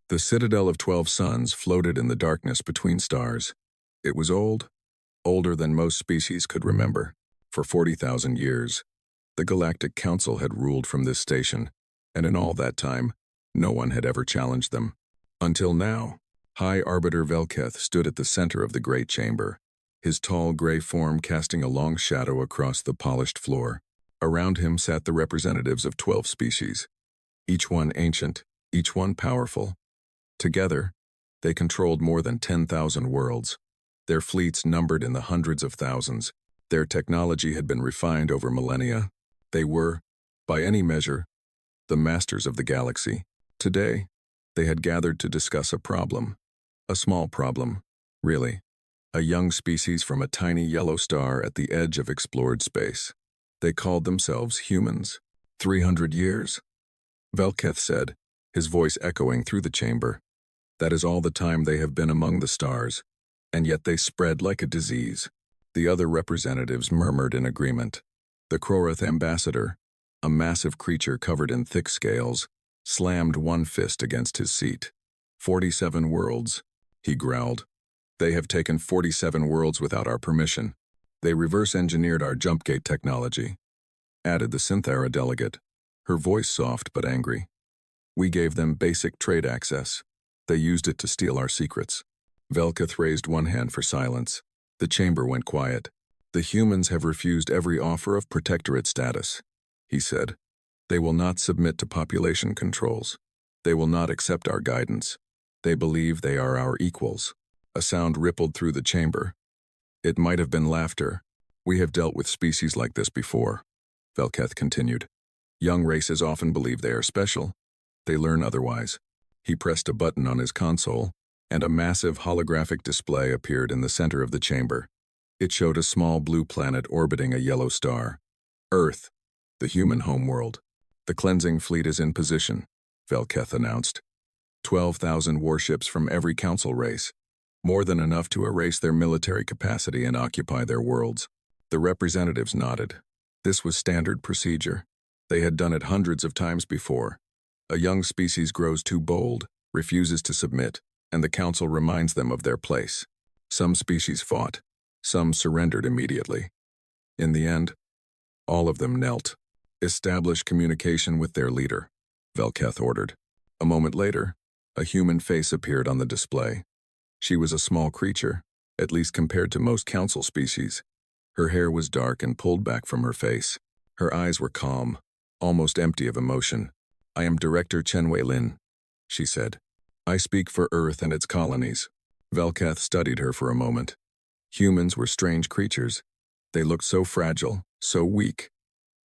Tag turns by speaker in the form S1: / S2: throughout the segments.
S1: The citadel of 12 suns floated in the darkness between stars. It was old, older than most species could remember. For 40,000 years, the Galactic Council had ruled from this station, and in all that time, no one had ever challenged them. Until now, High Arbiter Velketh stood at the center of the great chamber, his tall gray form casting a long shadow across the polished floor. Around him sat the representatives of 12 species, each one ancient, each one powerful. Together, they controlled more than 10,000 worlds. Their fleets numbered in the hundreds of thousands. Their technology had been refined over millennia. They were, by any measure, the masters of the galaxy. Today, they had gathered to discuss a problem. A small problem, really. A young species from a tiny yellow star at the edge of explored space. They called themselves humans. 300 years, Velketh said, his voice echoing through the chamber. That is all the time they have been among the stars, and yet they spread like a disease. The other representatives murmured in agreement. The Krorath ambassador, a massive creature covered in thick scales, slammed one fist against his seat. 47 worlds, he growled. They have taken 47 worlds without our permission. They reverse-engineered our jump gate technology, added the Synthera delegate, her voice soft but angry. We gave them basic trade access. They used it to steal our secrets. Velketh raised one hand for silence. The chamber went quiet. The humans have refused every offer of protectorate status, he said. They will not submit to population controls. They will not accept our guidance. They believe they are our equals. A sound rippled through the chamber. It might have been laughter. We have dealt with species like this before, Velketh continued. Young races often believe they are special. They learn otherwise. He pressed a button on his console, and a massive holographic display appeared in the center of the chamber. It showed a small blue planet orbiting a yellow star. Earth, the human homeworld. The cleansing fleet is in position, Velketh announced. 12,000 warships from every council race. More than enough to erase their military capacity and occupy their worlds. The representatives nodded. This was standard procedure. They had done it hundreds of times before. A young species grows too bold, refuses to submit, and the council reminds them of their place. Some species fought. Some surrendered immediately. In the end, all of them knelt. Establish communication with their leader, Velketh ordered. A moment later, a human face appeared on the display. She was a small creature, at least compared to most council species. Her hair was dark and pulled back from her face. Her eyes were calm, almost empty of emotion. I am Director Chen Wei-Lin, she said. I speak for Earth and its colonies. Velketh studied her for a moment. Humans were strange creatures. They looked so fragile, so weak,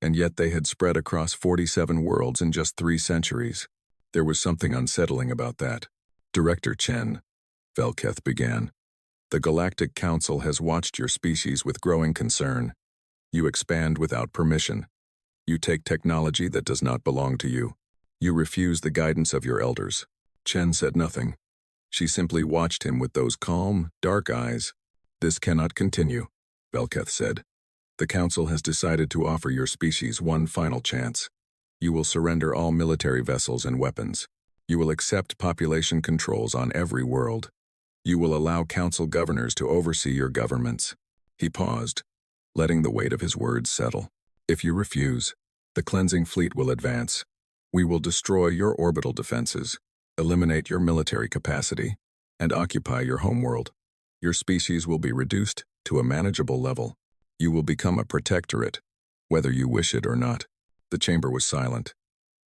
S1: and yet they had spread across 47 worlds in just 3 centuries. There was something unsettling about that. Director Chen, Velketh began. The Galactic Council has watched your species with growing concern. You expand without permission. You take technology that does not belong to you. You refuse the guidance of your elders. Chen said nothing. She simply watched him with those calm, dark eyes. This cannot continue, Velketh said. The Council has decided to offer your species one final chance. You will surrender all military vessels and weapons. You will accept population controls on every world. You will allow Council governors to oversee your governments. He paused, letting the weight of his words settle. If you refuse, the cleansing fleet will advance. We will destroy your orbital defenses, eliminate your military capacity, and occupy your homeworld. Your species will be reduced to a manageable level. You will become a protectorate, whether you wish it or not. The chamber was silent.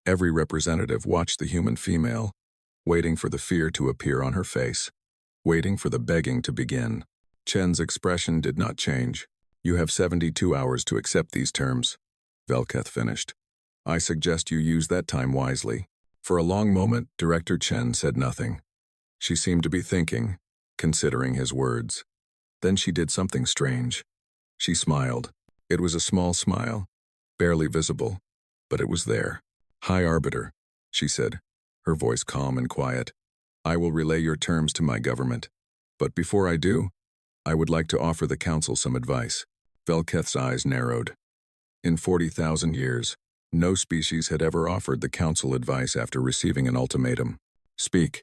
S1: Every representative watched the human female, waiting for the fear to appear on her face, waiting for the begging to begin. Chen's expression did not change. You have 72 hours to accept these terms, Velketh finished. I suggest you use that time wisely. For a long moment, Director Chen said nothing. She seemed to be thinking, considering his words. Then she did something strange. She smiled. It was a small smile, barely visible, but it was there. High Arbiter, she said, her voice calm and quiet. I will relay your terms to my government. But before I do, I would like to offer the Council some advice. Velketh's eyes narrowed. In 40,000 years, no species had ever offered the Council advice after receiving an ultimatum. Speak,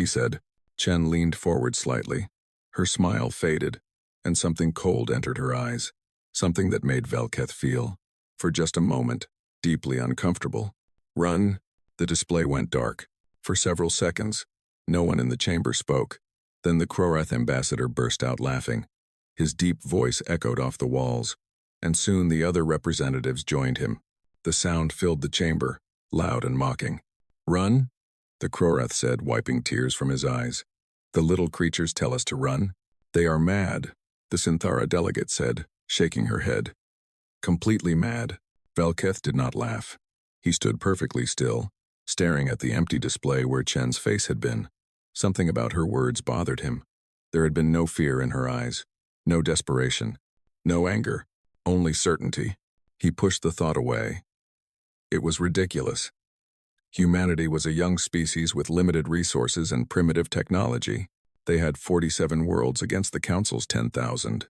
S1: he said. Chen leaned forward slightly. Her smile faded, and something cold entered her eyes, something that made Velketh feel, for just a moment, deeply uncomfortable. Run! The display went dark. For several seconds, no one in the chamber spoke. Then the Krorath ambassador burst out laughing. His deep voice echoed off the walls, and soon the other representatives joined him. The sound filled the chamber, loud and mocking. Run? The Krorath said, wiping tears from his eyes. The little creatures tell us to run? They are mad, the Synthara delegate said, shaking her head. Completely mad. Velketh did not laugh. He stood perfectly still, staring at the empty display where Chen's face had been. Something about her words bothered him. There had been no fear in her eyes, no desperation, no anger, only certainty. He pushed the thought away. It was ridiculous. Humanity was a young species with limited resources and primitive technology. They had 47 worlds against the Council's 10,000.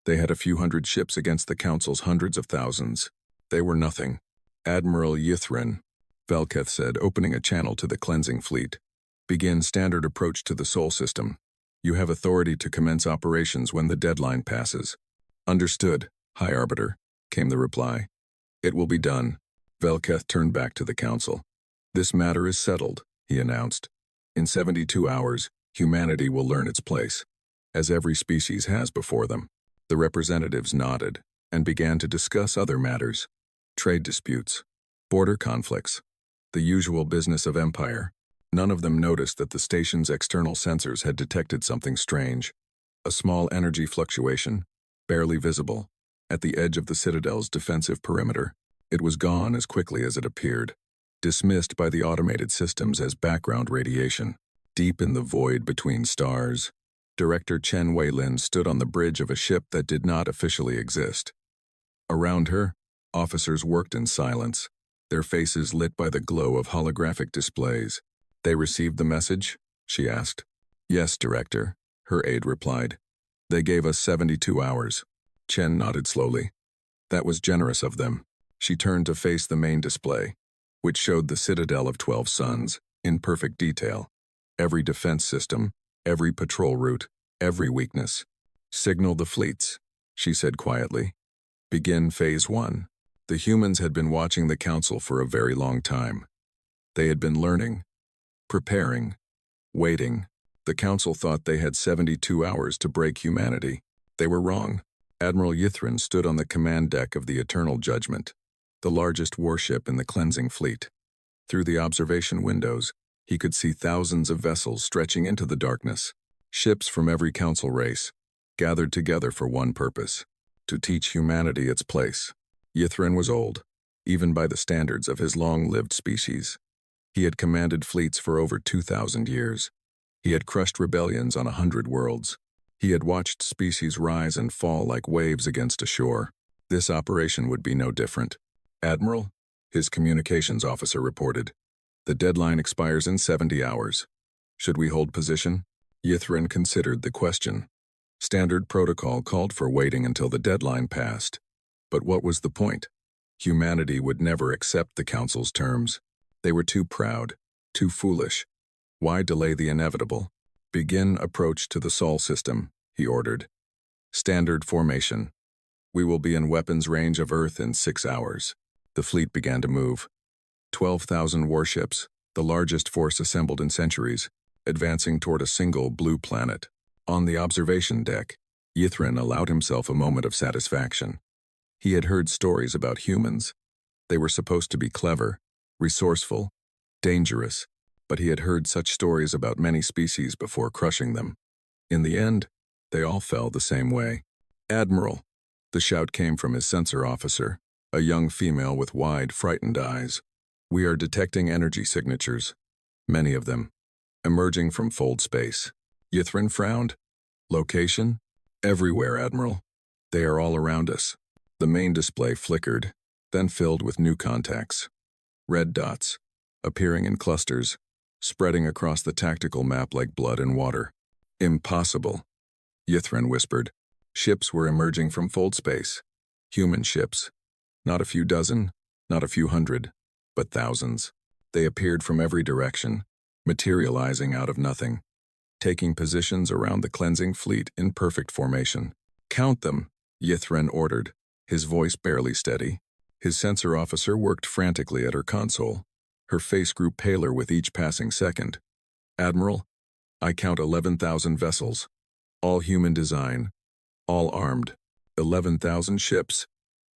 S1: They had a few hundred ships against the Council's hundreds of thousands. They were nothing. Admiral Yithrin, Velketh said, opening a channel to the cleansing fleet. Begin standard approach to the Sol system. You have authority to commence operations when the deadline passes. Understood, High Arbiter, came the reply. It will be done. Velketh turned back to the Council. This matter is settled, he announced. In 72 hours, humanity will learn its place, as every species has before them. The representatives nodded and began to discuss other matters. Trade disputes, border conflicts, the usual business of empire. None of them noticed that the station's external sensors had detected something strange. A small energy fluctuation, barely visible, at the edge of the Citadel's defensive perimeter. It was gone as quickly as it appeared, dismissed by the automated systems as background radiation. Deep in the void between stars, Director Chen Weilin stood on the bridge of a ship that did not officially exist. Around her, officers worked in silence, their faces lit by the glow of holographic displays. They received the message? She asked. Yes, Director, her aide replied. They gave us 72 hours. Chen nodded slowly. That was generous of them. She turned to face the main display, which showed the Citadel of 12 Suns, in perfect detail. Every defense system, every patrol route, every weakness. Signal the fleets, she said quietly. Begin Phase 1. The humans had been watching the Council for a very long time. They had been learning, preparing, waiting. The Council thought they had 72 hours to break humanity. They were wrong. Admiral Yithrin stood on the command deck of the Eternal Judgment, the largest warship in the cleansing fleet. Through the observation windows, he could see thousands of vessels stretching into the darkness. Ships from every Council race, gathered together for one purpose, to teach humanity its place. Yithrin was old, even by the standards of his long-lived species. He had commanded fleets for over 2,000 years. He had crushed rebellions on 100 worlds. He had watched species rise and fall like waves against a shore. This operation would be no different. Admiral, his communications officer reported. The deadline expires in 70 hours. Should we hold position? Yithrin considered the question. Standard protocol called for waiting until the deadline passed. But what was the point? Humanity would never accept the Council's terms. They were too proud, too foolish. Why delay the inevitable? Begin approach to the Sol system, he ordered. Standard formation. We will be in weapons range of Earth in 6 hours. The fleet began to move. 12,000 warships, the largest force assembled in centuries, advancing toward a single blue planet. On the observation deck, Yithrin allowed himself a moment of satisfaction. He had heard stories about humans. They were supposed to be clever, resourceful, dangerous, but he had heard such stories about many species before crushing them. In the end, they all fell the same way. Admiral, the shout came from his sensor officer, a young female with wide, frightened eyes. We are detecting energy signatures, many of them, emerging from fold space. Yithrin frowned. Location? Everywhere, Admiral. They are all around us. The main display flickered, then filled with new contacts. Red dots, appearing in clusters, spreading across the tactical map like blood and water. Impossible, Yithrin whispered. Ships were emerging from fold space. Human ships. Not a few dozen, not a few hundred, but thousands. They appeared from every direction, materializing out of nothing, taking positions around the cleansing fleet in perfect formation. "Count them," Yithrin ordered, his voice barely steady. His sensor officer worked frantically at her console. Her face grew paler with each passing second. "Admiral, I count 11,000 vessels. All human design. All armed. 11,000 ships.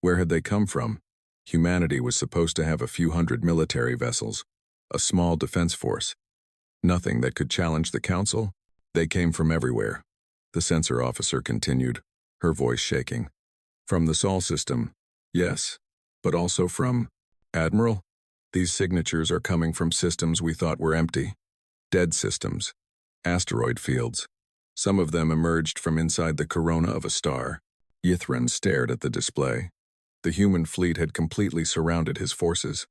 S1: Where had they come from? Humanity was supposed to have a few hundred military vessels. A small defense force. Nothing that could challenge the Council. They came from everywhere." The sensor officer continued, her voice shaking. "From the Sol system, yes, but also from... Admiral, these signatures are coming from systems we thought were empty. Dead systems. Asteroid fields. Some of them emerged from inside the corona of a star." Yithrin stared at the display. The human fleet had completely surrounded his forces.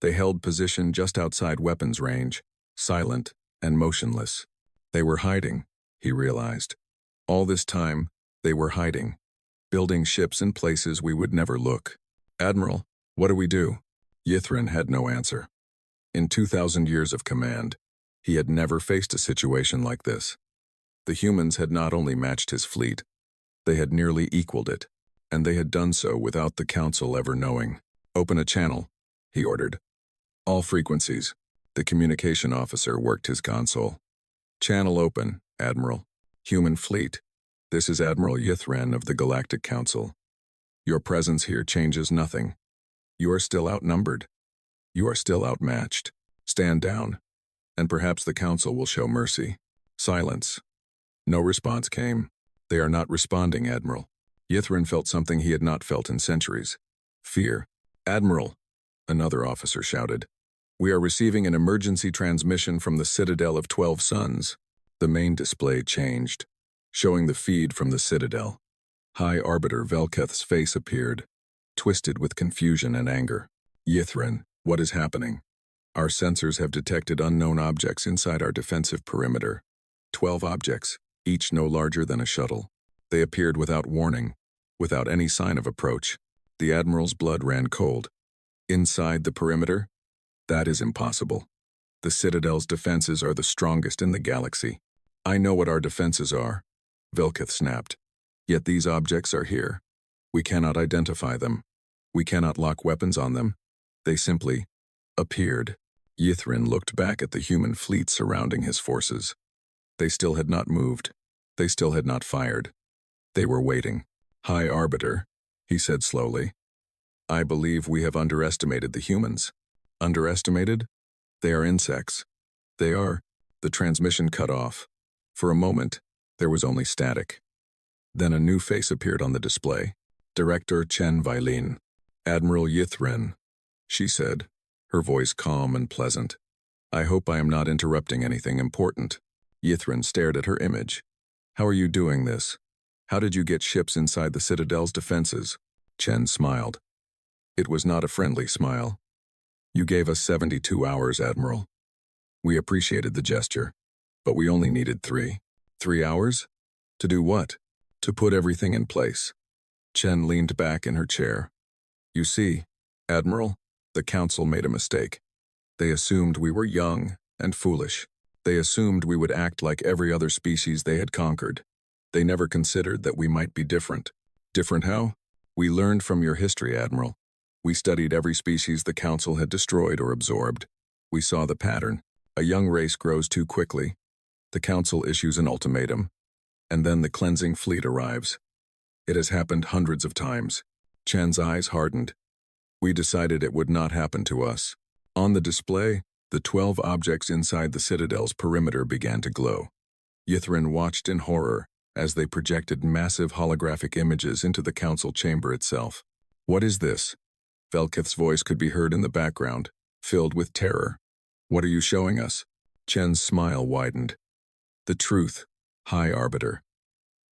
S1: They held position just outside weapons range, silent and motionless. They were hiding, he realized. All this time, they were hiding, building ships in places we would never look. "Admiral, what do we do?" Yithrin had no answer. In 2,000 years of command, he had never faced a situation like this. The humans had not only matched his fleet, they had nearly equaled it, and they had done so without the Council ever knowing. "Open a channel," he ordered. "All frequencies." The communication officer worked his console. "Channel open, Admiral. Human fleet. This is Admiral Yithrin of the Galactic Council. Your presence here changes nothing. You are still outnumbered. You are still outmatched. Stand down, and perhaps the Council will show mercy." Silence. No response came. "They are not responding, Admiral." Yithrin felt something he had not felt in centuries. Fear. "Admiral," another officer shouted. "We are receiving an emergency transmission from the Citadel of 12 Suns." The main display changed, showing the feed from the Citadel. High Arbiter Velketh's face appeared, twisted with confusion and anger. "Yithrin, what is happening?" "Our sensors have detected unknown objects inside our defensive perimeter. 12 objects, each no larger than a shuttle. They appeared without warning, without any sign of approach." The Admiral's blood ran cold. "Inside the perimeter? That is impossible. The Citadel's defenses are the strongest in the galaxy." "I know what our defenses are," Velketh snapped. "Yet these objects are here. We cannot identify them. We cannot lock weapons on them. They simply appeared." Yithrin looked back at the human fleet surrounding his forces. They still had not moved. They still had not fired. They were waiting. "High Arbiter," he said slowly. "I believe we have underestimated the humans." "Underestimated? They are insects. They are..." The transmission cut off. For a moment, there was only static. Then a new face appeared on the display. Director Chen Vailin. "Admiral Yithrin," she said, her voice calm and pleasant. "I hope I am not interrupting anything important." Yithrin stared at her image. "How are you doing this? How did you get ships inside the Citadel's defenses?" Chen smiled. It was not a friendly smile. "You gave us 72 hours, Admiral. We appreciated the gesture, but we only needed 3. 3 hours? To do what? To put everything in place." Chen leaned back in her chair. "You see, Admiral, the Council made a mistake. They assumed we were young and foolish. They assumed we would act like every other species they had conquered. They never considered that we might be different." "Different how?" "We learned from your history, Admiral. We studied every species the Council had destroyed or absorbed. We saw the pattern. A young race grows too quickly. The Council issues an ultimatum, and then the cleansing fleet arrives. It has happened hundreds of times." Chen's eyes hardened. "We decided it would not happen to us." On the display, the 12 objects inside the Citadel's perimeter began to glow. Yithrin watched in horror as they projected massive holographic images into the Council chamber itself. "What is this?" Velketh's voice could be heard in the background, filled with terror. "What are you showing us?" Chen's smile widened. "The truth, High Arbiter.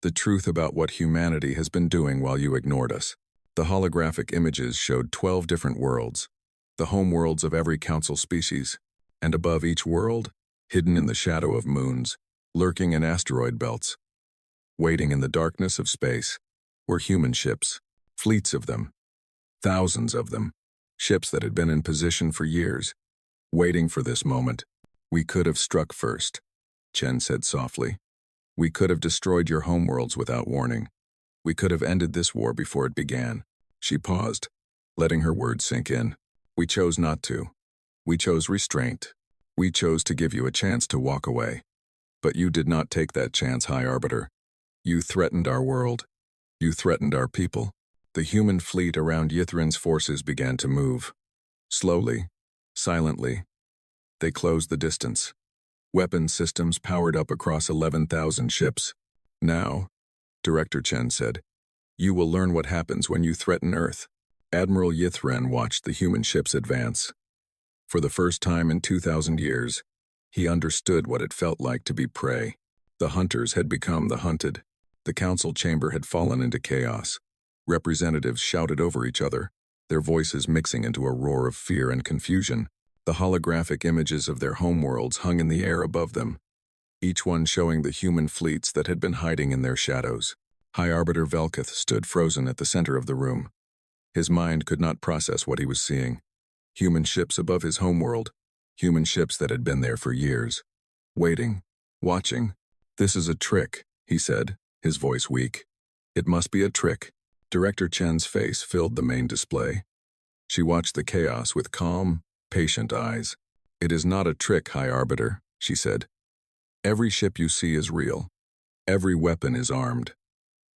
S1: The truth about what humanity has been doing while you ignored us." The holographic images showed 12 different worlds, the home worlds of every Council species, and above each world, hidden in the shadow of moons, lurking in asteroid belts, waiting in the darkness of space, were human ships, fleets of them, thousands of them, ships that had been in position for years, waiting for this moment. We could have struck first, Chen said softly. We could have destroyed your homeworlds without warning. We could have ended this war before it began. She paused, letting her words sink in. We chose not to. We chose restraint. We chose to give you a chance to walk away. But you did not take that chance, High Arbiter. You threatened our world. You threatened our people. The human fleet around Yithrin's forces began to move. Slowly, silently. They closed the distance. Weapon systems powered up across 11,000 ships. Now, Director Chen said, you will learn what happens when you threaten Earth. Admiral Yithrin watched the human ships advance. For the first time in 2,000 years, he understood what it felt like to be prey. The hunters had become the hunted. The council chamber had fallen into chaos. Representatives shouted over each other, their voices mixing into a roar of fear and confusion. The holographic images of their homeworlds hung in the air above them, each one showing the human fleets that had been hiding in their shadows. High Arbiter Velketh stood frozen at the center of the room. His mind could not process what he was seeing. Human ships above his homeworld, human ships that had been there for years. Waiting, watching. This is a trick, he said, his voice weak. It must be a trick. Director Chen's face filled the main display. She watched the chaos with calm, patient eyes. It is not a trick, High Arbiter, she said. Every ship you see is real. Every weapon is armed.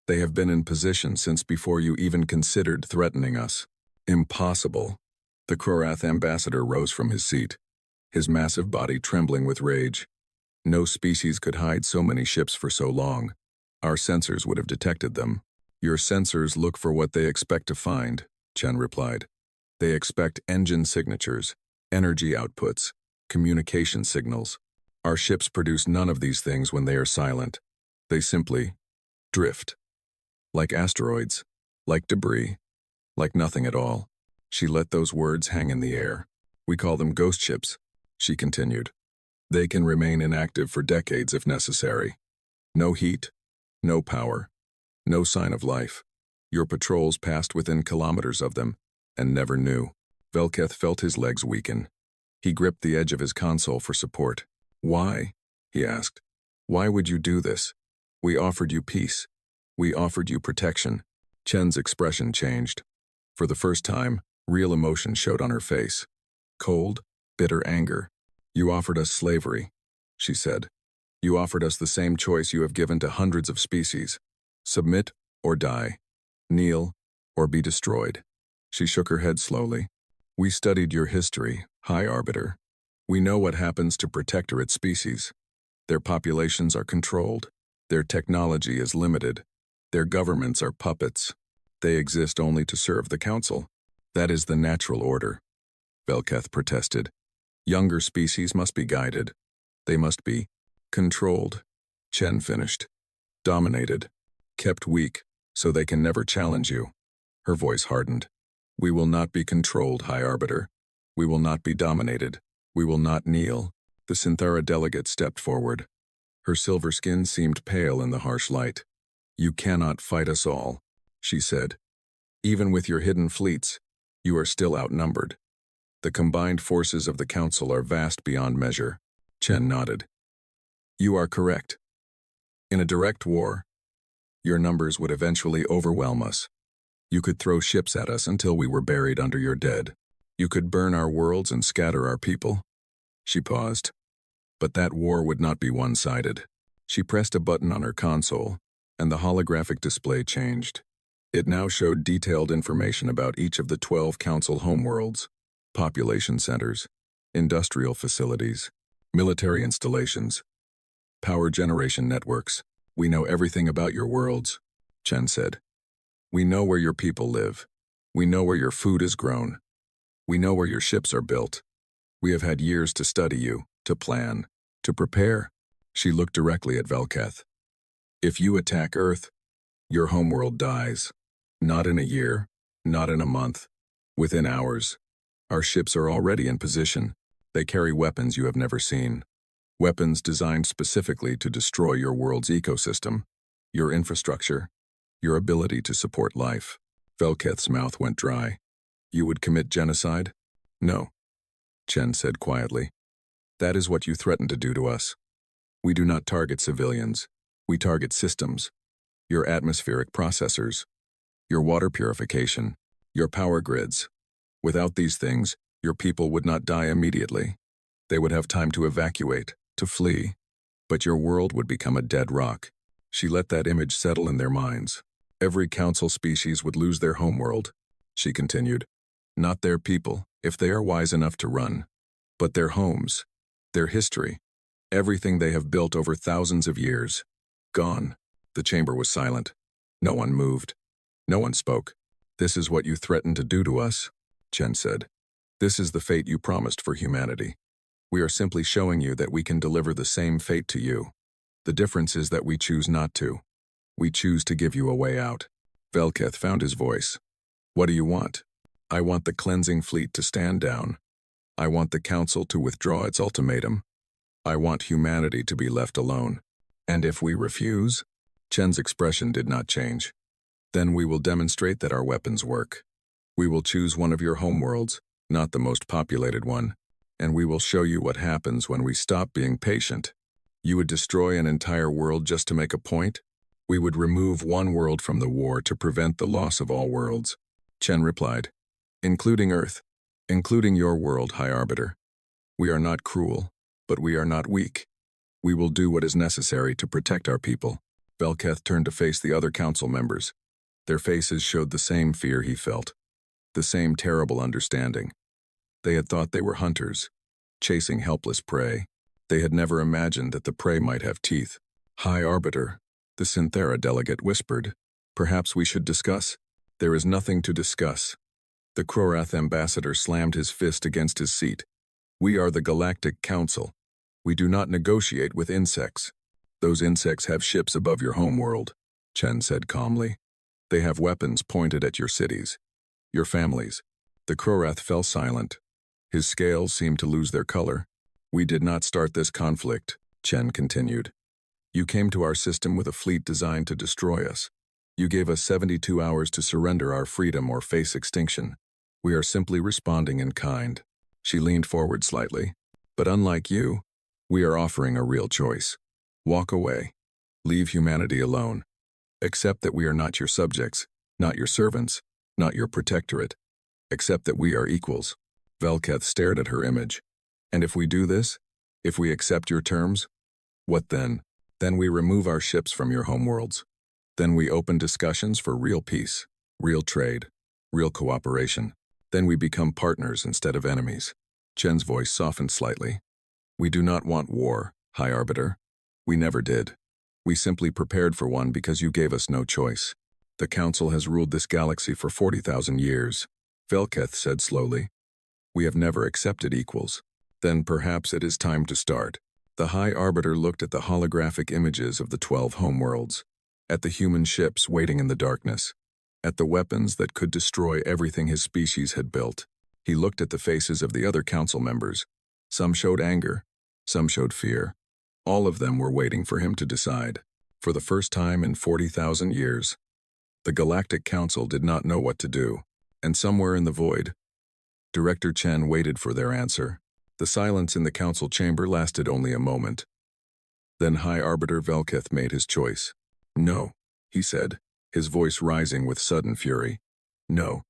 S1: They have been in position since before you even considered threatening us. Impossible. The Krorath ambassador rose from his seat, his massive body trembling with rage. No species could hide so many ships for so long. Our sensors would have detected them. Your sensors look for what they expect to find, Chen replied. They expect engine signatures, energy outputs, communication signals. Our ships produce none of these things when they are silent. They simply drift. Like asteroids, like debris, like nothing at all. She let those words hang in the air. We call them ghost ships, she continued. They can remain inactive for decades if necessary. No heat, no power, no sign of life. Your patrols passed within kilometers of them and never knew. Velketh felt his legs weaken. He gripped the edge of his console for support. Why? He asked. Why would you do this? We offered you peace. We offered you protection. Chen's expression changed. For the first time, real emotion showed on her face. Cold, bitter anger. You offered us slavery, she said. You offered us the same choice you have given to hundreds of species. Submit or die. Kneel or be destroyed. She shook her head slowly. We studied your history, High Arbiter. We know what happens to protectorate species. Their populations are controlled. Their technology is limited. Their governments are puppets. They exist only to serve the council. That is the natural order. Velketh protested. Younger species must be guided. They must be controlled. Chen finished. Dominated. Kept weak, so they can never challenge you. Her voice hardened. We will not be controlled, High Arbiter. We will not be dominated. We will not kneel. The Synthara delegate stepped forward. Her silver skin seemed pale in the harsh light. You cannot fight us all, she said. Even with your hidden fleets, you are still outnumbered. The combined forces of the council are vast beyond measure. Chen nodded. You are correct. In a direct war, your numbers would eventually overwhelm us. You could throw ships at us until we were buried under your dead. You could burn our worlds and scatter our people. She paused. But that war would not be one-sided. She pressed a button on her console, and the holographic display changed. It now showed detailed information about each of the 12 council homeworlds, population centers, industrial facilities, military installations, power generation networks. We know everything about your worlds, Chen said. We know where your people live. We know where your food is grown. We know where your ships are built. We have had years to study you, to plan, to prepare. She looked directly at Velketh. If you attack Earth, your homeworld dies. Not in a year, not in a month. Within hours. Our ships are already in position. They carry weapons you have never seen. Weapons designed specifically to destroy your world's ecosystem, your infrastructure, your ability to support life. Velketh's mouth went dry. You would commit genocide? No, Chen said quietly. That is what you threaten to do to us. We do not target civilians. We target systems. Your atmospheric processors, your water purification, your power grids. Without these things, your people would not die immediately. They would have time to evacuate, to flee. But your world would become a dead rock. She let that image settle in their minds. Every council species would lose their homeworld, she continued. Not their people, if they are wise enough to run, but their homes, their history, everything they have built over thousands of years. Gone. The chamber was silent. No one moved. No one spoke. This is what you threatened to do to us, Chen said. This is the fate you promised for humanity. We are simply showing you that we can deliver the same fate to you. The difference is that we choose not to. We choose to give you a way out. Velketh found his voice. What do you want? I want the cleansing fleet to stand down. I want the council to withdraw its ultimatum. I want humanity to be left alone. And if we refuse, Chen's expression did not change. Then we will demonstrate that our weapons work. We will choose one of your homeworlds, not the most populated one, and we will show you what happens when we stop being patient. You would destroy an entire world just to make a point? We would remove one world from the war to prevent the loss of all worlds. Chen replied, including Earth, including your world, High Arbiter. We are not cruel, but we are not weak. We will do what is necessary to protect our people. Velketh turned to face the other council members. Their faces showed the same fear he felt, the same terrible understanding. They had thought they were hunters, chasing helpless prey. They had never imagined that the prey might have teeth. High Arbiter, the Synthera delegate whispered, perhaps we should discuss. There is nothing to discuss. The Krorath ambassador slammed his fist against his seat. We are the Galactic Council. We do not negotiate with insects. Those insects have ships above your homeworld, Chen said calmly. They have weapons pointed at your cities, your families. The Krorath fell silent. His scales seemed to lose their color. We did not start this conflict, Chen continued. You came to our system with a fleet designed to destroy us. You gave us 72 hours to surrender our freedom or face extinction. We are simply responding in kind. She leaned forward slightly. But unlike you, we are offering a real choice. Walk away. Leave humanity alone. Accept that we are not your subjects, not your servants, not your protectorate. Accept that we are equals. Velketh stared at her image. And if we do this, if we accept your terms, what then? Then we remove our ships from your homeworlds. Then we open discussions for real peace, real trade, real cooperation. Then we become partners instead of enemies. Chen's voice softened slightly. We do not want war, High Arbiter. We never did. We simply prepared for one because you gave us no choice. The Council has ruled this galaxy for 40,000 years, Velketh said slowly. We have never accepted equals. Then perhaps it is time to start. The High Arbiter looked at the holographic images of the 12 homeworlds, at the human ships waiting in the darkness, at the weapons that could destroy everything his species had built. He looked at the faces of the other council members. Some showed anger, some showed fear. All of them were waiting for him to decide. For the first time in 40,000 years, the Galactic Council did not know what to do, and somewhere in the void, Director Chen waited for their answer. The silence in the council chamber lasted only a moment. Then High Arbiter Velketh made his choice. No, he said, his voice rising with sudden fury. No,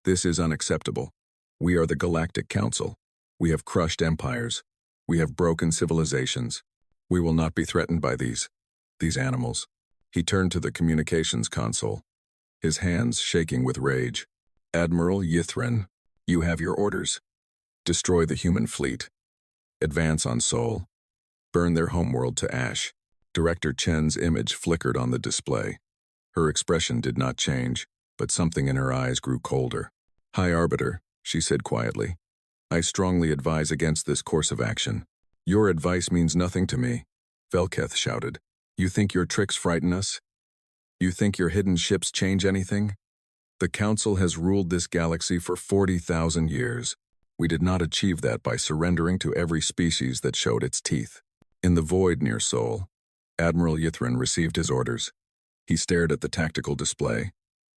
S1: this is unacceptable. We are the Galactic Council. We have crushed empires. We have broken civilizations. We will not be threatened by these animals. He turned to the communications console, his hands shaking with rage. Admiral Yithrin, you have your orders. Destroy the human fleet. Advance on Sol. Burn their homeworld to ash. Director Chen's image flickered on the display. Her expression did not change, but something in her eyes grew colder. High Arbiter, she said quietly. I strongly advise against this course of action. Your advice means nothing to me, Velketh shouted. You think your tricks frighten us? You think your hidden ships change anything? The Council has ruled this galaxy for 40,000 years. We did not achieve that by surrendering to every species that showed its teeth. In the void near Sol, Admiral Yithrin received his orders. He stared at the tactical display,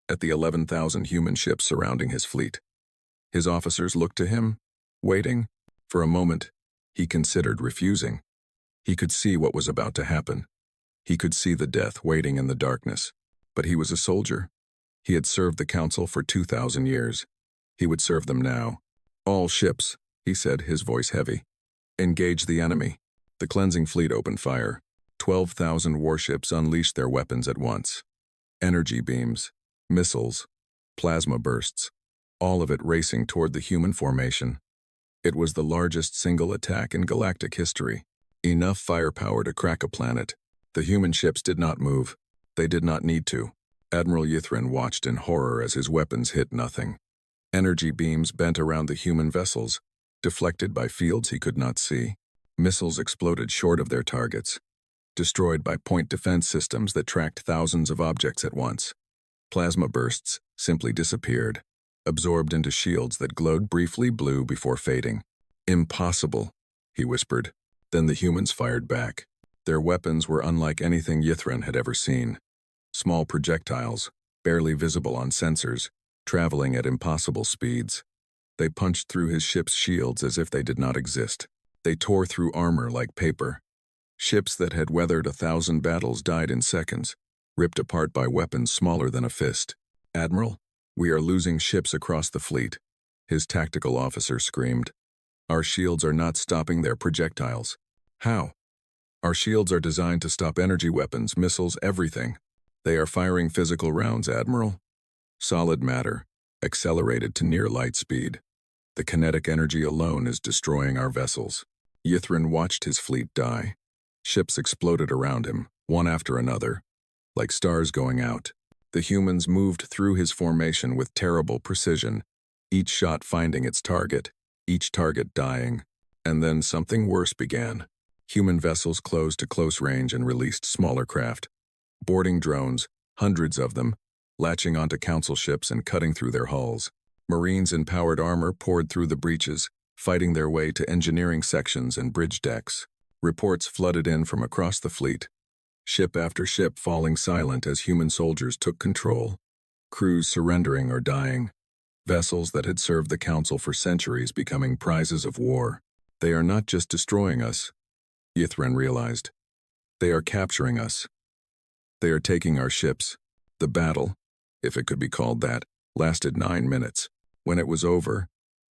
S1: at the 11,000 human ships surrounding his fleet. His officers looked to him, waiting. For a moment, He considered refusing. He could see what was about to happen. He could see the death waiting in the darkness. But he was a soldier. He had served the Council for 2,000 years. He would serve them now. "All ships," he said, his voice heavy. "Engage the enemy." The cleansing fleet opened fire. 12,000 warships unleashed their weapons at once. Energy beams, missiles, plasma bursts, all of it racing toward the human formation. It was the largest single attack in galactic history. Enough firepower to crack a planet. The human ships did not move. They did not need to. Admiral Ythrin watched in horror as his weapons hit nothing. Energy beams bent around the human vessels, deflected by fields he could not see. Missiles exploded short of their targets, destroyed by point defense systems that tracked thousands of objects at once. Plasma bursts simply disappeared, absorbed into shields that glowed briefly blue before fading. "Impossible," he whispered. Then the humans fired back. Their weapons were unlike anything Ythrin had ever seen. Small projectiles, barely visible on sensors, traveling at impossible speeds. They punched through his ship's shields as if they did not exist. They tore through armor like paper. Ships that had weathered 1,000 battles died in seconds, ripped apart by weapons smaller than a fist. "Admiral, we are losing ships across the fleet," his tactical officer screamed. "Our shields are not stopping their projectiles." "How?" "Our shields are designed to stop energy weapons, missiles, everything. They are firing physical rounds, Admiral. Solid matter, accelerated to near light speed. The kinetic energy alone is destroying our vessels." Ythrin watched his fleet die. Ships exploded around him, one after another, like stars going out. The humans moved through his formation with terrible precision, each shot finding its target, each target dying. And then something worse began. Human vessels closed to close range and released smaller craft. Boarding drones, hundreds of them, latching onto Council ships and cutting through their hulls. Marines in powered armor poured through the breaches, fighting their way to engineering sections and bridge decks. Reports flooded in from across the fleet. Ship after ship falling silent as human soldiers took control. Crews surrendering or dying. Vessels that had served the Council for centuries becoming prizes of war. "They are not just destroying us," Ythrin realized. "They are capturing us. They are taking our ships." The battle, if it could be called that, lasted 9 minutes. When it was over,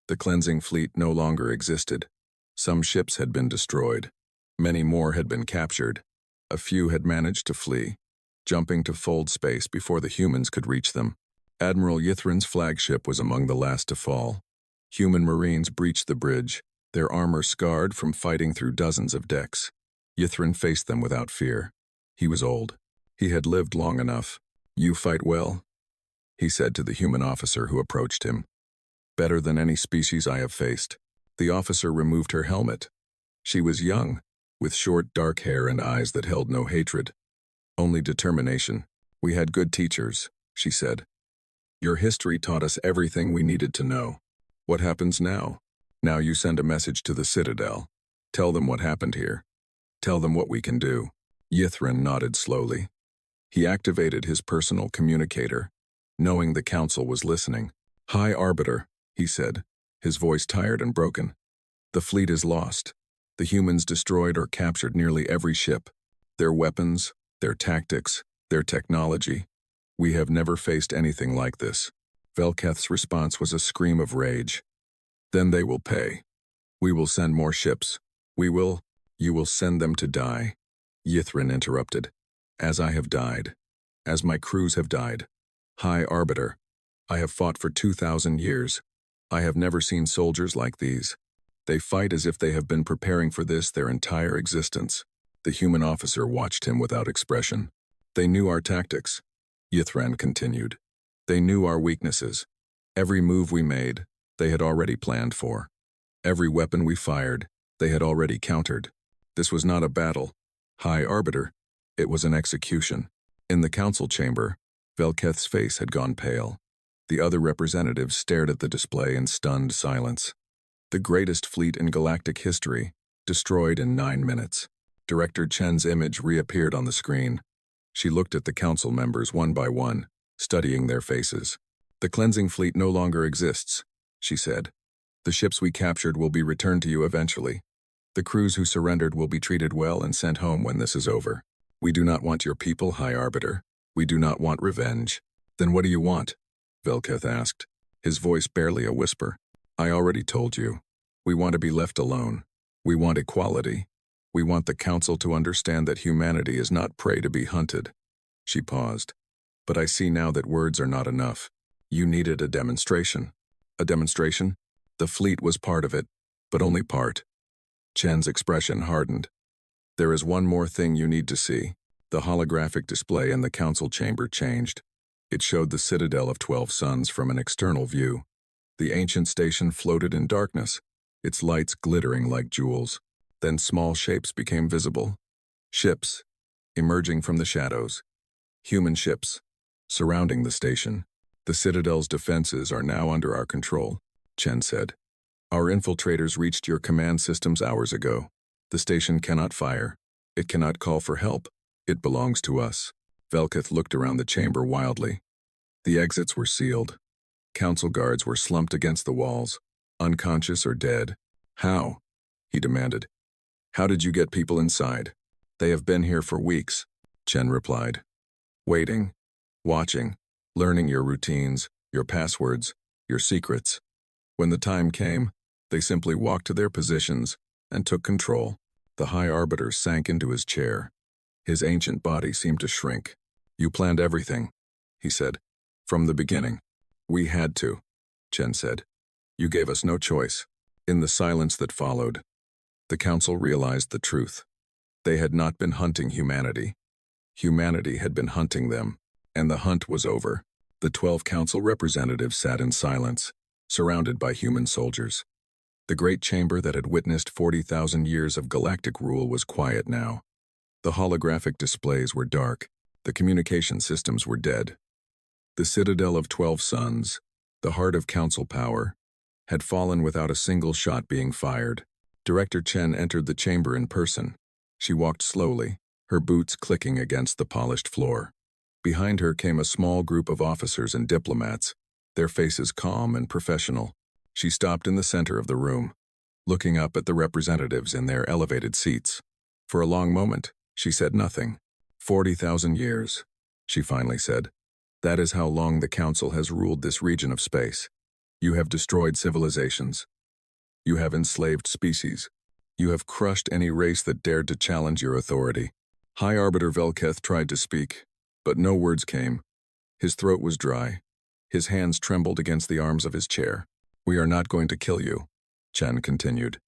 S1: the cleansing fleet no longer existed. Some ships had been destroyed. Many more had been captured. A few had managed to flee, jumping to fold space before the humans could reach them. Admiral Ythrin's flagship was among the last to fall. Human Marines breached the bridge, their armor scarred from fighting through dozens of decks. Ythrin faced them without fear. He was old. He had lived long enough. "You fight well," he said to the human officer who approached him. "Better than any species I have faced." The officer removed her helmet. She was young, with short, dark hair and eyes that held no hatred, only determination. "We had good teachers," she said. "Your history taught us everything we needed to know. What happens now? Now you send a message to the Citadel. Tell them what happened here. Tell them what we can do." Ythrin nodded slowly. He activated his personal communicator, knowing the Council was listening. "High Arbiter," he said, his voice tired and broken. "The fleet is lost. The humans destroyed or captured nearly every ship. Their weapons, their tactics, their technology. We have never faced anything like this." Velketh's response was a scream of rage. "Then they will pay. We will send more ships. You will send them to die." Ythrin interrupted. "As I have died. As my crews have died. High Arbiter, I have fought for 2,000 years. I have never seen soldiers like these. They fight as if they have been preparing for this their entire existence." The human officer watched him without expression. "They knew our tactics," Ythrin continued. "They knew our weaknesses. Every move we made, they had already planned for. Every weapon we fired, they had already countered. This was not a battle, High Arbiter. It was an execution." In the Council chamber, Velketh's face had gone pale. The other representatives stared at the display in stunned silence. The greatest fleet in galactic history, destroyed in 9 minutes. Director Chen's image reappeared on the screen. She looked at the Council members one by one, studying their faces. "The cleansing fleet no longer exists," she said. "The ships we captured will be returned to you eventually. The crews who surrendered will be treated well and sent home when this is over. We do not want your people, High Arbiter. We do not want revenge. Then what do you want? Velketh asked, his voice barely a whisper. I already told you. We want to be left alone. We want equality. We want the Council to understand that humanity is not prey to be hunted. She paused. But I see now that words are not enough. You needed a demonstration. A demonstration? The fleet was part of it, but only part. Chen's expression hardened. There is one more thing you need to see. The holographic display in the council chamber changed. It showed the citadel of 12 suns from an external view. The ancient station floated in darkness, its lights glittering like jewels. Then small shapes became visible. Ships, emerging from the shadows. Human ships, surrounding the station. The citadel's defenses are now under our control, Chen said. Our infiltrators reached your command systems hours ago. The station cannot fire. It cannot call for help. It belongs to us. Velketh looked around the chamber wildly. The exits were sealed. Council guards were slumped against the walls, unconscious or dead. How? He demanded. How did you get people inside? They have been here for weeks, Chen replied. Waiting, watching, learning your routines, your passwords, your secrets. When the time came, they simply walked to their positions and took control. The High Arbiter sank into his chair. His ancient body seemed to shrink. You planned everything, he said. From the beginning. We had to, Chen said. You gave us no choice. In the silence that followed, the Council realized the truth. They had not been hunting humanity. Humanity had been hunting them, and the hunt was over. The 12 Council representatives sat in silence, surrounded by human soldiers. The great chamber that had witnessed 40,000 years of galactic rule was quiet now. The holographic displays were dark. The communication systems were dead. The citadel of 12 suns, the heart of Council power, had fallen without a single shot being fired. Director Chen entered the chamber in person. She walked slowly, her boots clicking against the polished floor. Behind her came a small group of officers and diplomats, their faces calm and professional. She stopped in the center of the room, looking up at the representatives in their elevated seats. For a long moment, she said nothing. 40,000 years, she finally said. That is how long the Council has ruled this region of space. You have destroyed civilizations. You have enslaved species. You have crushed any race that dared to challenge your authority. High Arbiter Velketh tried to speak, but no words came. His throat was dry. His hands trembled against the arms of his chair. We are not going to kill you, Chen continued.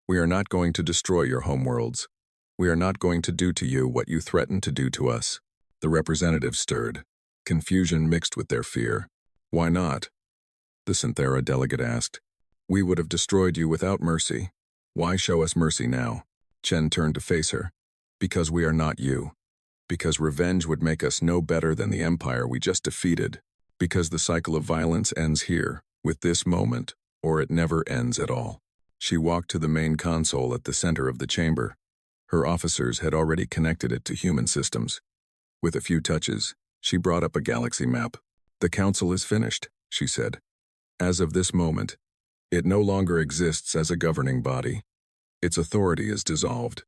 S1: We are not going to destroy your homeworlds. We are not going to do to you what you threatened to do to us. The representatives stirred, confusion mixed with their fear. Why not? The Synthera delegate asked. We would have destroyed you without mercy. Why show us mercy now? Chen turned to face her. Because we are not you. Because revenge would make us no better than the empire we just defeated. Because the cycle of violence ends here, with this moment, or it never ends at all. She walked to the main console at the center of the chamber. Her officers had already connected it to human systems. With a few touches, she brought up a galaxy map. The Council is finished, she said. As of this moment, it no longer exists as a governing body. Its authority is dissolved.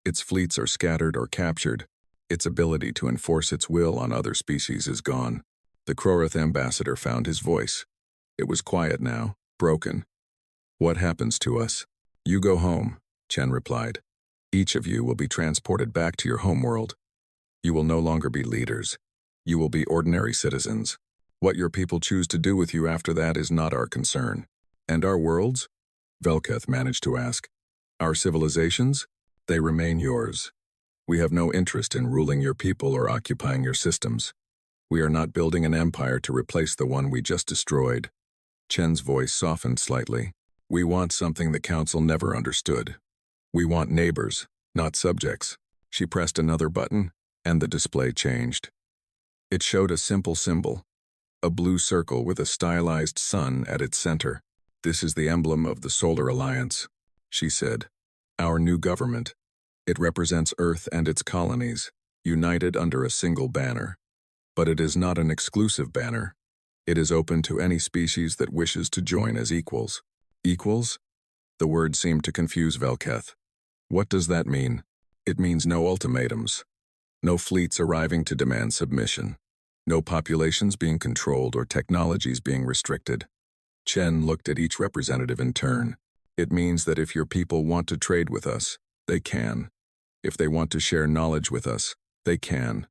S1: Its fleets are scattered or captured. Its ability to enforce its will on other species is gone. The Krorith ambassador found his voice. It was quiet now, broken. What happens to us? You go home, Chen replied. Each of you will be transported back to your homeworld. You will no longer be leaders. You will be ordinary citizens. What your people choose to do with you after that is not our concern. And our worlds? Velketh managed to ask. Our civilizations? They remain yours. We have no interest in ruling your people or occupying your systems. We are not building an empire to replace the one we just destroyed. Chen's voice softened slightly. We want something the Council never understood. We want neighbors, not subjects. She pressed another button, and the display changed. It showed a simple symbol, a blue circle with a stylized sun at its center. This is the emblem of the Solar Alliance, she said. Our new government. It represents Earth and its colonies, united under a single banner. But it is not an exclusive banner. It is open to any species that wishes to join as equals. Equals? The word seemed to confuse Velketh. What does that mean? It means no ultimatums. No fleets arriving to demand submission. No populations being controlled or technologies being restricted. Chen looked at each representative in turn. It means that if your people want to trade with us, they can. If they want to share knowledge with us, they can.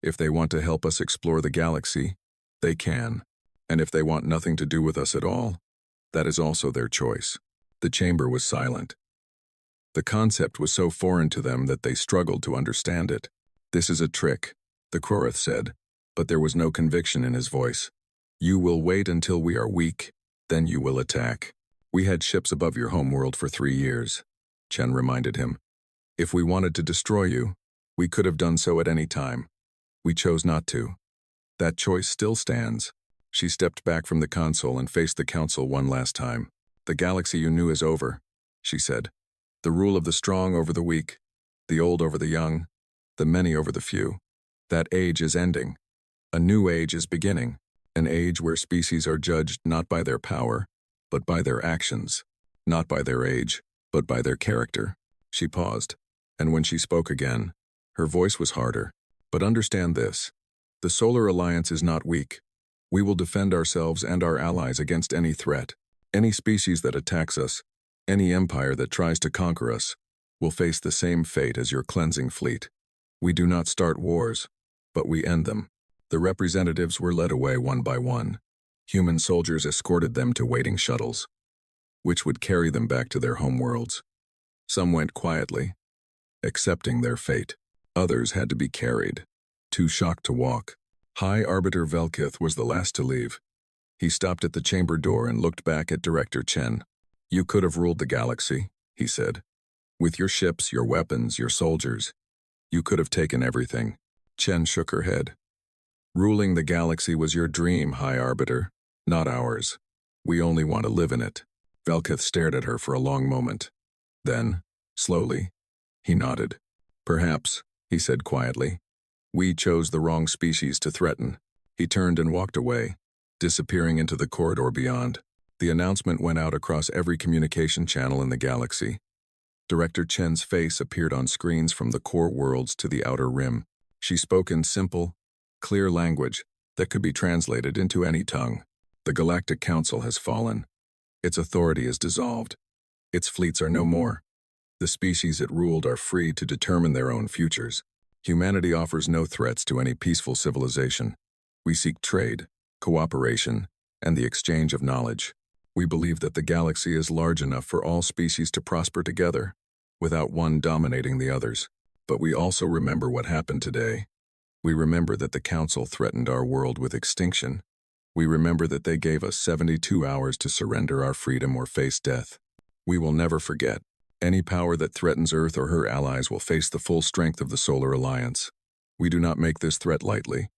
S1: If they want to help us explore the galaxy, they can. And if they want nothing to do with us at all, that is also their choice. The chamber was silent. The concept was so foreign to them that they struggled to understand it. This is a trick, the Krorath said, but there was no conviction in his voice. You will wait until we are weak, then you will attack. We had ships above your homeworld for 3 years, Chen reminded him. If we wanted to destroy you, we could have done so at any time. We chose not to. That choice still stands. She stepped back from the console and faced the council one last time. The galaxy you knew is over, she said. The rule of the strong over the weak, the old over the young, the many over the few. That age is ending. A new age is beginning, an age where species are judged not by their power, but by their actions, not by their age, but by their character. She paused, and when she spoke again, her voice was harder. But understand this, the Solar Alliance is not weak. We will defend ourselves and our allies against any threat. Any species that attacks us, any empire that tries to conquer us, will face the same fate as your cleansing fleet. We do not start wars, but we end them. The representatives were led away one by one. Human soldiers escorted them to waiting shuttles, which would carry them back to their homeworlds. Some went quietly, accepting their fate. Others had to be carried, too shocked to walk. High Arbiter Velkith was the last to leave. He stopped at the chamber door and looked back at Director Chen. You could have ruled the galaxy, he said. With your ships, your weapons, your soldiers. You could have taken everything. Chen shook her head. Ruling the galaxy was your dream, High Arbiter, not ours. We only want to live in it. Velkith stared at her for a long moment. Then, slowly, he nodded. Perhaps, he said quietly. We chose the wrong species to threaten. He turned and walked away, disappearing into the corridor beyond. The announcement went out across every communication channel in the galaxy. Director Chen's face appeared on screens from the core worlds to the outer rim. She spoke in simple, clear language that could be translated into any tongue. The Galactic Council has fallen. Its authority is dissolved. Its fleets are no more. The species it ruled are free to determine their own futures. Humanity offers no threats to any peaceful civilization. We seek trade, cooperation, and the exchange of knowledge. We believe that the galaxy is large enough for all species to prosper together, without one dominating the others. But we also remember what happened today. We remember that the Council threatened our world with extinction. We remember that they gave us 72 hours to surrender our freedom or face death. We will never forget. Any power that threatens Earth or her allies will face the full strength of the Solar Alliance. We do not make this threat lightly.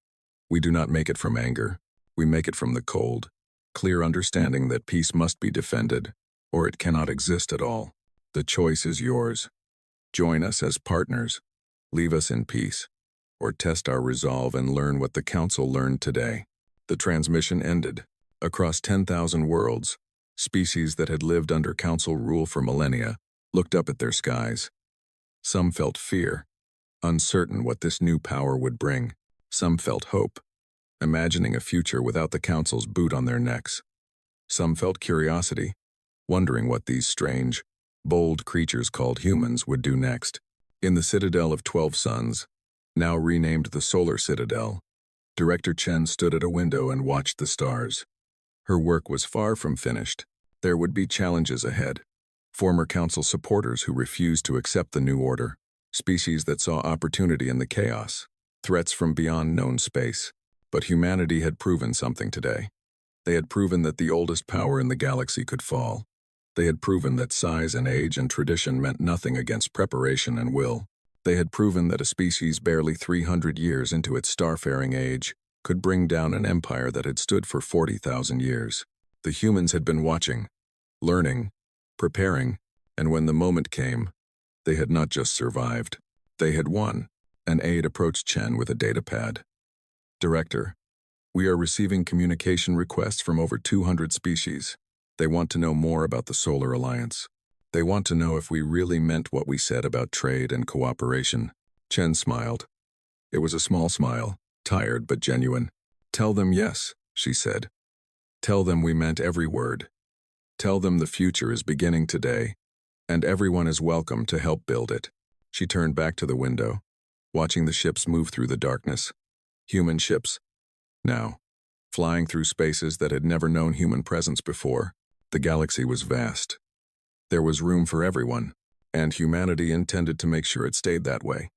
S1: We do not make it from anger. We make it from the cold, clear understanding that peace must be defended, or it cannot exist at all. The choice is yours. Join us as partners. Leave us in peace. Or test our resolve and learn what the Council learned today. The transmission ended. Across 10,000 worlds, species that had lived under Council rule for millennia looked up at their skies. Some felt fear, uncertain what this new power would bring. Some felt hope, imagining a future without the Council's boot on their necks. Some felt curiosity, wondering what these strange, bold creatures called humans would do next. In the Citadel of 12 Suns, now renamed the Solar Citadel, Director Chen stood at a window and watched the stars. Her work was far from finished. There would be challenges ahead. Former Council supporters who refused to accept the new order, species that saw opportunity in the chaos, threats from beyond known space. But humanity had proven something today. They had proven that the oldest power in the galaxy could fall. They had proven that size and age and tradition meant nothing against preparation and will. They had proven that a species barely 300 years into its starfaring age could bring down an empire that had stood for 40,000 years. The humans had been watching, learning, preparing, and when the moment came, they had not just survived. They had won. An aide approached Chen with a datapad. Director, we are receiving communication requests from over 200 species. They want to know more about the Solar Alliance. They want to know if we really meant what we said about trade and cooperation. Chen smiled. It was a small smile, tired but genuine. Tell them yes, she said. Tell them we meant every word. Tell them the future is beginning today, and everyone is welcome to help build it. She turned back to the window, watching the ships move through the darkness. Human ships. Now, flying through spaces that had never known human presence before. The galaxy was vast. There was room for everyone, and humanity intended to make sure it stayed that way.